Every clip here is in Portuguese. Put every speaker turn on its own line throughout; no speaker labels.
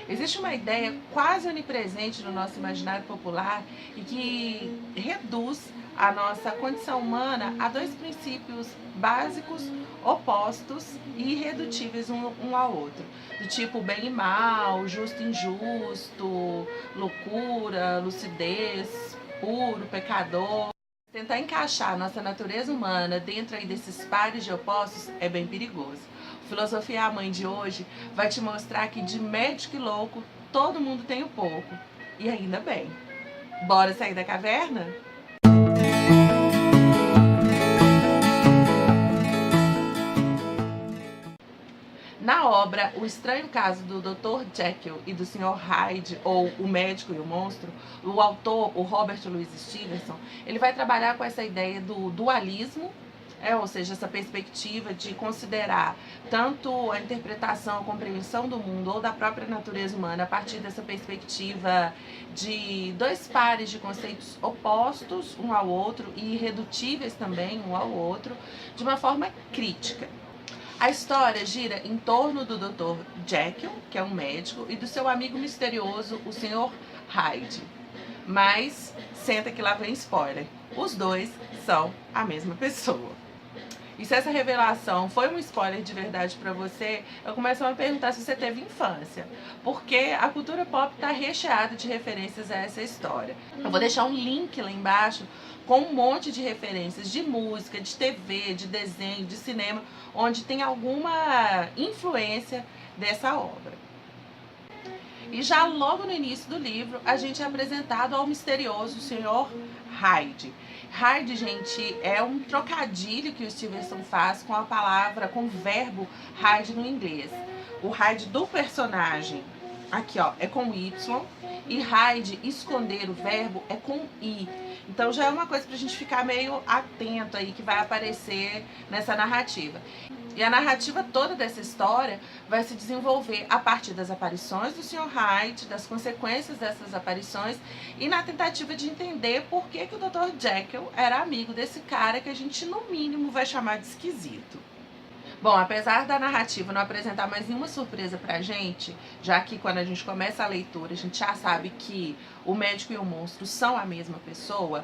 Existe uma ideia quase onipresente no nosso imaginário popular e que reduz a nossa condição humana a dois princípios básicos, opostos e irredutíveis um ao outro. Do tipo bem e mal, justo e injusto, loucura, lucidez, puro, pecador. Tentar encaixar a nossa natureza humana dentro aí desses pares de opostos é bem perigoso. Filosofia é a Mãe de hoje vai te mostrar que de médico e louco todo mundo tem um pouco. E ainda bem. Bora sair da caverna? Na obra O Estranho Caso do Dr. Jekyll e do Sr. Hyde, ou O Médico e o Monstro, o autor, o Robert Louis Stevenson, ele vai trabalhar com essa ideia do dualismo, ou seja, essa perspectiva de considerar tanto a interpretação, a compreensão do mundo ou da própria natureza humana a partir dessa perspectiva de dois pares de conceitos opostos um ao outro e irredutíveis também um ao outro, de uma forma crítica. A história gira em torno do Dr. Jekyll, que é um médico, e do seu amigo misterioso, o Sr. Hyde. Mas, senta que lá vem spoiler, os dois são a mesma pessoa. E se essa revelação foi um spoiler de verdade pra você, eu começo a me perguntar se você teve infância. Porque a cultura pop tá recheada de referências a essa história. Eu vou deixar um link lá embaixo com um monte de referências de música, de TV, de desenho, de cinema, onde tem alguma influência dessa obra. E já logo no início do livro, a gente é apresentado ao misterioso Sr. Hyde. Hyde, gente, é um trocadilho que o Stevenson faz com a palavra, com o verbo hide no inglês. O Hyde do personagem, aqui ó, é com Y, e hide, esconder, o verbo, é com I. Então já é uma coisa pra gente ficar meio atento aí que vai aparecer nessa narrativa. E a narrativa toda dessa história vai se desenvolver a partir das aparições do Sr. Hyde, das consequências dessas aparições e na tentativa de entender por que o Dr. Jekyll era amigo desse cara que a gente no mínimo vai chamar de esquisito. Bom, apesar da narrativa não apresentar mais nenhuma surpresa pra gente, já que quando a gente começa a leitura a gente já sabe que o médico e o monstro são a mesma pessoa,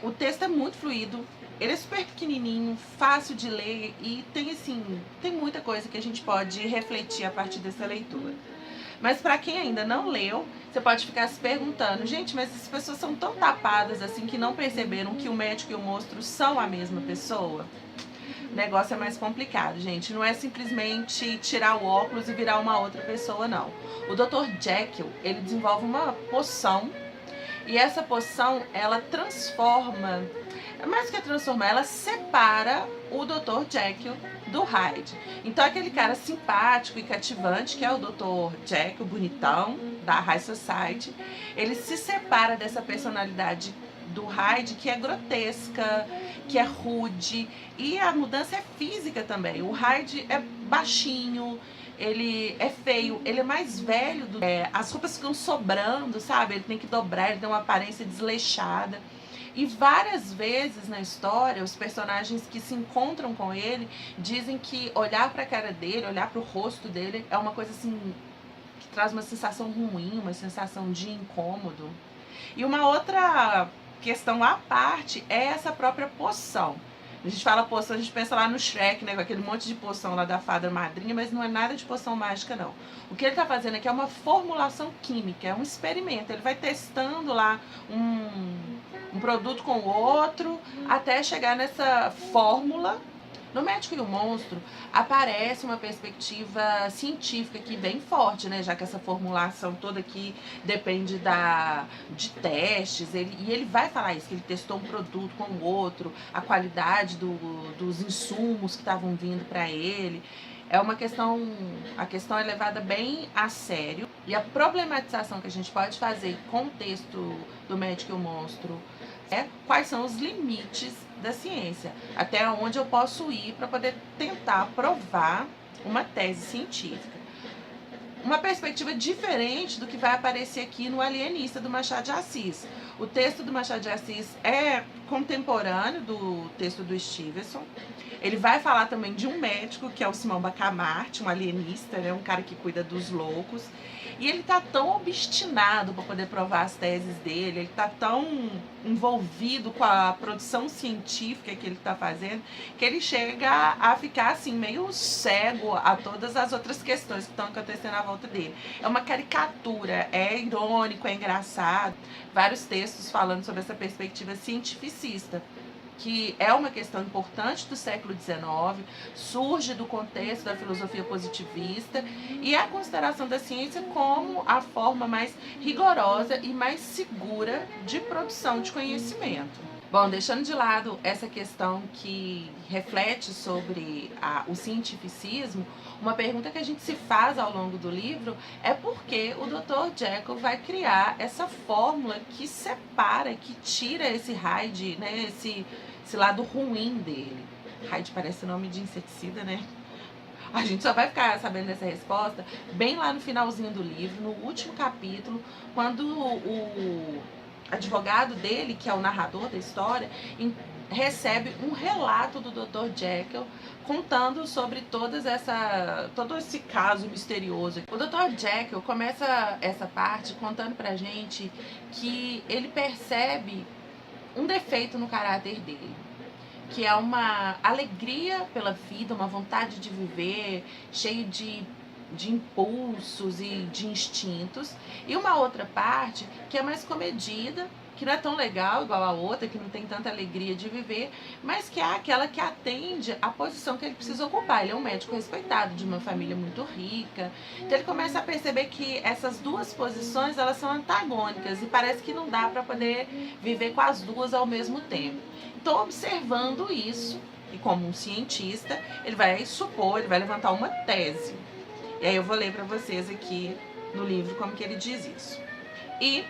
o texto é muito fluido, ele é super pequenininho, fácil de ler e tem muita coisa que a gente pode refletir a partir dessa leitura. Mas para quem ainda não leu, você pode ficar se perguntando, gente, mas essas pessoas são tão tapadas assim que não perceberam que o médico e o monstro são a mesma pessoa? O negócio é mais complicado, gente. Não é simplesmente tirar o óculos e virar uma outra pessoa, não. O Dr. Jekyll, ele desenvolve uma poção e essa poção, ela transforma, mais do que transformar, ela separa o Dr. Jekyll do Hyde. Então aquele cara simpático e cativante, que é o Dr. Jekyll, bonitão, da High Society, ele se separa dessa personalidade do Hyde, que é grotesca, que é rude, e a mudança é física também. O Hyde é baixinho, ele é feio, ele é mais velho, as roupas ficam sobrando, sabe? Ele tem que dobrar, ele tem uma aparência desleixada. E várias vezes na história, os personagens que se encontram com ele dizem que olhar para a cara dele, olhar para o rosto dele é uma coisa assim que traz uma sensação ruim, uma sensação de incômodo. E uma outra questão à parte é essa própria poção. A gente fala poção, a gente pensa lá no Shrek, né, com aquele monte de poção lá da fada madrinha, mas não é nada de poção mágica, não. O que ele tá fazendo aqui é uma formulação química, é um experimento. Ele vai testando lá um produto com o outro, até chegar nessa fórmula. No Médico e o Monstro aparece uma perspectiva científica aqui bem forte, né? Já que essa formulação toda aqui depende de testes. E ele vai falar isso, que ele testou um produto com o outro, a qualidade dos insumos que estavam vindo para ele. É uma questão, a questão é levada bem a sério. E a problematização que a gente pode fazer com o texto do Médico e o Monstro é quais são os limites da ciência, até onde eu posso ir para poder tentar provar uma tese científica. Uma perspectiva diferente do que vai aparecer aqui no Alienista do Machado de Assis. O texto do Machado de Assis é contemporâneo do texto do Stevenson. Ele vai falar também de um médico, que é o Simão Bacamarte, um alienista, né, um cara que cuida dos loucos. E ele tá tão obstinado para poder provar as teses dele, ele tá tão envolvido com a produção científica que ele tá fazendo, que ele chega a ficar assim meio cego a todas as outras questões que estão acontecendo à volta dele. É uma caricatura, é irônico, é engraçado. Vários textos falando sobre essa perspectiva cientificista, que é uma questão importante do século XIX, surge do contexto da filosofia positivista e a consideração da ciência como a forma mais rigorosa e mais segura de produção de conhecimento. Bom, deixando de lado essa questão que reflete sobre o cientificismo, uma pergunta que a gente se faz ao longo do livro é por que o Dr. Jekyll vai criar essa fórmula que separa, que tira esse Hyde, né, esse lado ruim dele. Hyde parece nome de inseticida, né? A gente só vai ficar sabendo dessa resposta bem lá no finalzinho do livro, no último capítulo, quando o advogado dele, que é o narrador da história, recebe um relato do Dr. Jekyll contando sobre todo esse caso misterioso. O Dr. Jekyll começa essa parte contando pra gente que ele percebe um defeito no caráter dele, que é uma alegria pela vida, uma vontade de viver, cheio de impulsos e de instintos, e uma outra parte que é mais comedida, que não é tão legal igual a outra, que não tem tanta alegria de viver, mas que é aquela que atende à posição que ele precisa ocupar. Ele é um médico respeitado, de uma família muito rica, então ele começa a perceber que essas duas posições, elas são antagônicas, e parece que não dá para poder viver com as duas ao mesmo tempo. Então, observando isso, e como um cientista, ele vai levantar uma tese. E aí eu vou ler para vocês aqui no livro como que ele diz isso. E,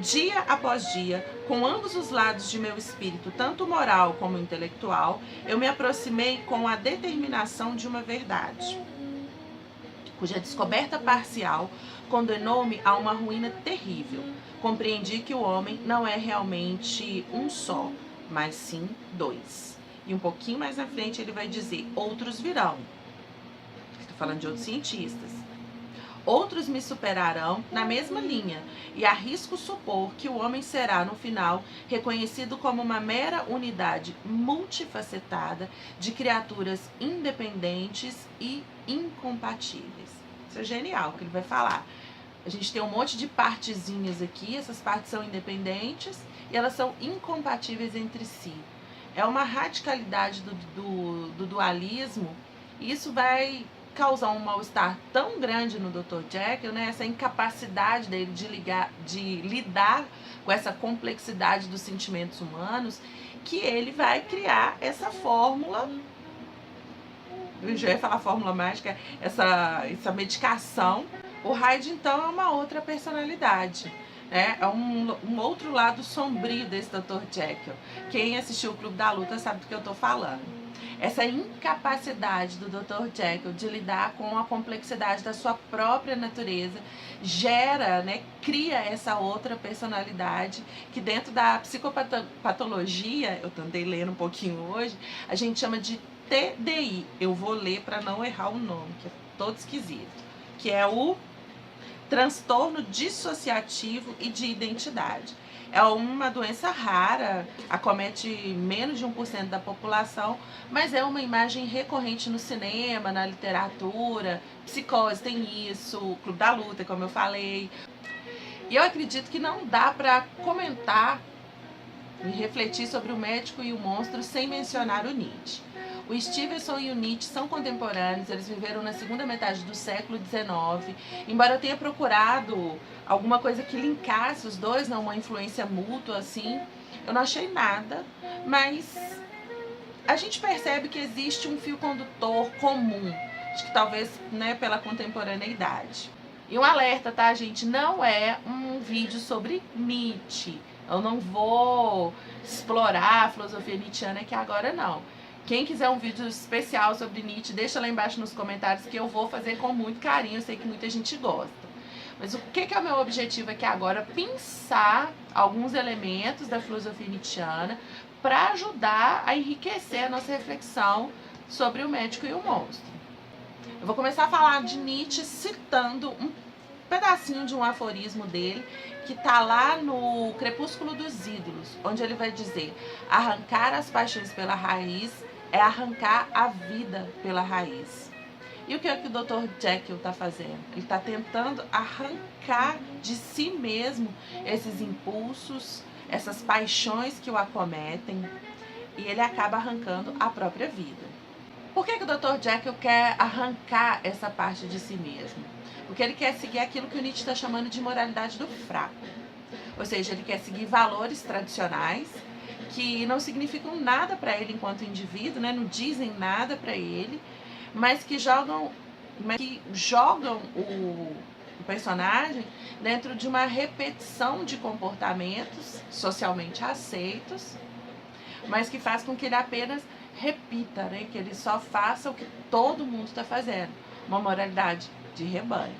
dia após dia, com ambos os lados de meu espírito, tanto moral como intelectual, eu me aproximei com a determinação de uma verdade, cuja descoberta parcial condenou-me a uma ruína terrível. Compreendi que o homem não é realmente um só, mas sim dois. E um pouquinho mais na frente ele vai dizer, outros virão. Estou falando de outros cientistas. Outros me superarão na mesma linha, e arrisco supor que o homem será, no final, reconhecido como uma mera unidade multifacetada de criaturas independentes e incompatíveis. Isso é genial o que ele vai falar. A gente tem um monte de partezinhas aqui, essas partes são independentes e elas são incompatíveis entre si. É uma radicalidade do dualismo, e isso vai causar um mal-estar tão grande no Dr. Jekyll, né? Essa incapacidade dele de lidar com essa complexidade dos sentimentos humanos, que ele vai criar essa fórmula, eu já ia falar fórmula mágica, essa medicação. O Hyde, então, é uma outra personalidade, né? É um outro lado sombrio desse Dr. Jekyll. Quem assistiu o Clube da Luta sabe do que eu estou falando. Essa incapacidade do Dr. Jekyll de lidar com a complexidade da sua própria natureza gera, né, cria essa outra personalidade que dentro da psicopatologia, eu andei lendo um pouquinho hoje, a gente chama de TDI. Eu vou ler para não errar o nome, que é todo esquisito, que é o transtorno dissociativo e de identidade. É uma doença rara, acomete menos de 1% da população, mas é uma imagem recorrente no cinema, na literatura. Psicose tem isso, o Clube da Luta, como eu falei. E eu acredito que não dá para comentar e refletir sobre o médico e o monstro sem mencionar o Nietzsche. O Stevenson e o Nietzsche são contemporâneos, eles viveram na segunda metade do século XIX. Embora eu tenha procurado alguma coisa que linkasse os dois, não, uma influência mútua assim, eu não achei nada, mas a gente percebe que existe um fio condutor comum, acho que talvez, né, pela contemporaneidade. E um alerta, tá, gente? Não é um vídeo sobre Nietzsche. Eu não vou explorar a filosofia nietzschiana aqui agora, não. Quem quiser um vídeo especial sobre Nietzsche, deixa lá embaixo nos comentários que eu vou fazer com muito carinho. Eu sei que muita gente gosta. Mas o que é o meu objetivo aqui agora? Pensar alguns elementos da filosofia nietzschiana para ajudar a enriquecer a nossa reflexão sobre o médico e o monstro. Eu vou começar a falar de Nietzsche citando um pedacinho de um aforismo dele que tá lá no Crepúsculo dos Ídolos, onde ele vai dizer: arrancar as paixões pela raiz é arrancar a vida pela raiz. E o que é que o Dr. Jekyll está fazendo? Ele está tentando arrancar de si mesmo esses impulsos, essas paixões que o acometem, e ele acaba arrancando a própria vida. Por que o Dr. Jekyll quer arrancar essa parte de si mesmo? Porque ele quer seguir aquilo que o Nietzsche está chamando de moralidade do fraco. Ou seja, ele quer seguir valores tradicionais que não significam nada para ele enquanto indivíduo, né? Não dizem nada para ele, mas que jogam o personagem dentro de uma repetição de comportamentos socialmente aceitos, mas que faz com que ele apenas repita, né? Que ele só faça o que todo mundo está fazendo, uma moralidade de rebanho.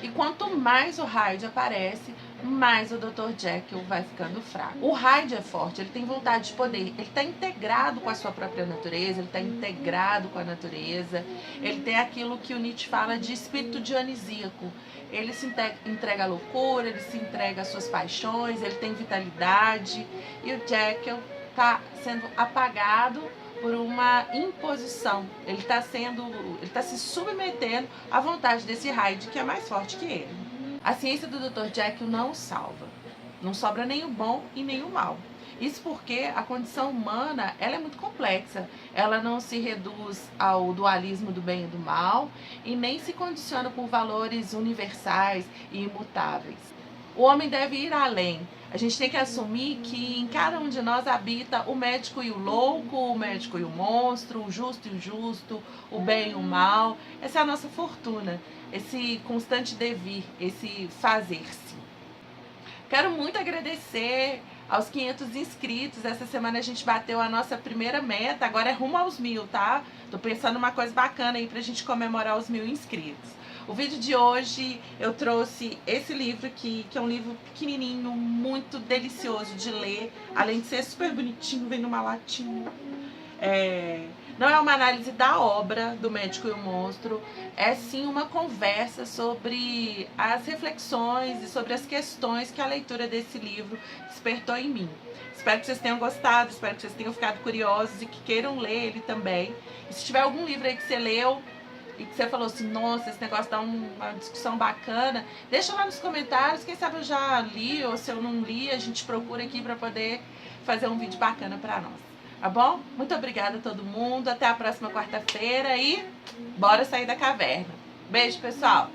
E quanto mais o Hyde aparece, mais o Dr. Jekyll vai ficando fraco. O Hyde é forte, ele tem vontade de poder, ele está integrado com a sua própria natureza, ele está integrado com a natureza, ele tem aquilo que o Nietzsche fala de espírito dionisíaco. Ele se entrega à loucura, ele se entrega às suas paixões, ele tem vitalidade, e o Jekyll está sendo apagado por uma imposição. Ele está se submetendo à vontade desse Hyde, que é mais forte que ele. A ciência do Dr. Jekyll não o salva. Não sobra nem o bom e nem o mal. Isso porque a condição humana ela é muito complexa. Ela não se reduz ao dualismo do bem e do mal e nem se condiciona por valores universais e imutáveis. O homem deve ir além. A gente tem que assumir que em cada um de nós habita o médico e o louco, o médico e o monstro, o justo e o injusto, o bem e o mal. Essa é a nossa fortuna, esse constante devir, esse fazer-se. Quero muito agradecer aos 500 inscritos. Essa semana a gente bateu a nossa primeira meta, agora é rumo aos 1000, tá? Tô pensando uma coisa bacana aí pra gente comemorar os 1000 inscritos. O vídeo de hoje eu trouxe esse livro aqui, que é um livro pequenininho, muito delicioso de ler, além de ser super bonitinho, vem numa latinha. Não é uma análise da obra do Médico e o Monstro, é sim uma conversa sobre as reflexões e sobre as questões que a leitura desse livro despertou em mim. Espero que vocês tenham gostado, espero que vocês tenham ficado curiosos e que queiram ler ele também. E se tiver algum livro aí que você leu e que você falou assim, nossa, esse negócio dá uma discussão bacana, deixa lá nos comentários, quem sabe eu já li, ou se eu não li, a gente procura aqui para poder fazer um vídeo bacana para nós. Tá bom? Muito obrigada a todo mundo, até a próxima quarta-feira e bora sair da caverna. Beijo, pessoal!